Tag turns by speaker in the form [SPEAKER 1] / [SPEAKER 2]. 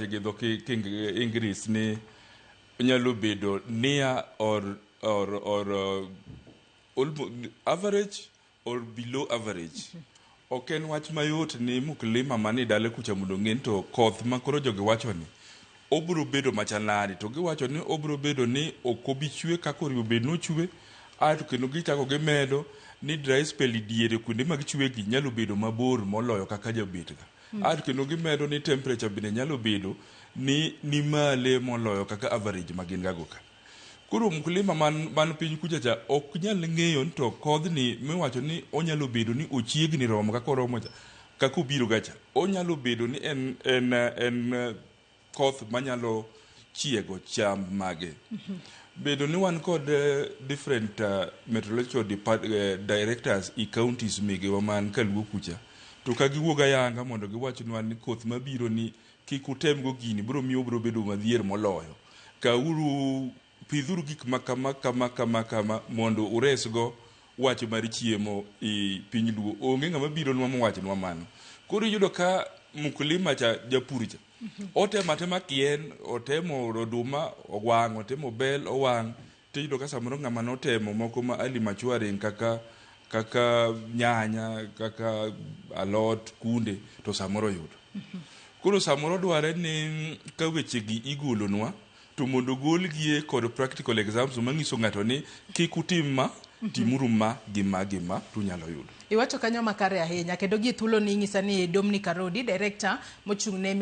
[SPEAKER 1] iwache gi dho English ni nyalo bedo near or average or below average. Ok en wach mayot ni mkulima mani dale kucha mondo ng'e to koth ma koro jogi wacho ni obro bedo machalani, to giwacho ni obro bedo ni okobi chwe kaka oriwo bed nochwe, ato kendo gichako gimedo ni dry spell diere kuonde mag chwe gi nyalo bedo mabor moloyo kaka jabet ga. Ato kendo gimedo ni temperature bende nyalo bedo ni male moloyo kaka average magin gago ka. Koro mkulima man piny kucha cha ok nyal ng'eyo to kodhni miwacho ni onyalo bedo ni ochiegni romo kaka oromo cha kaka obiro gacha. Onyalo bedo ni en koth manyalo chiego cham mage. Bedo ni wan kod different meteorological directors i counties migewa man kaluo kucha, to ka giwuoga yanga mondo giwachnwa ni koth mabiro ni kik utem go gini, bro miyo bro bedo madhier moloyo. Kauru pidhuru gik kama mondo uresgo wach mar chiemo i piny luo. Onge ng'ama biro nwa mowachnwa mano. Koro yudo ka mkulima cha japur cha otema kien, otemo oduma owang', otemo bel owang', tiyudo ka samoro ng'ama notemo moko ma ali machwari kaka nyanya, kaka alot, kunde, to samoro yudo. Koro samoro dware ni ka wechegi igolonwa, to mondo golgie kod practical exams manyiso ng'ato ni kik utim ma, timuru ma gima tunyalo yudo.
[SPEAKER 2] Iwacho kanyo makare ahinya, kendo gi thuolo ni ng'isa ni Dominic Arodi, director mochung'ne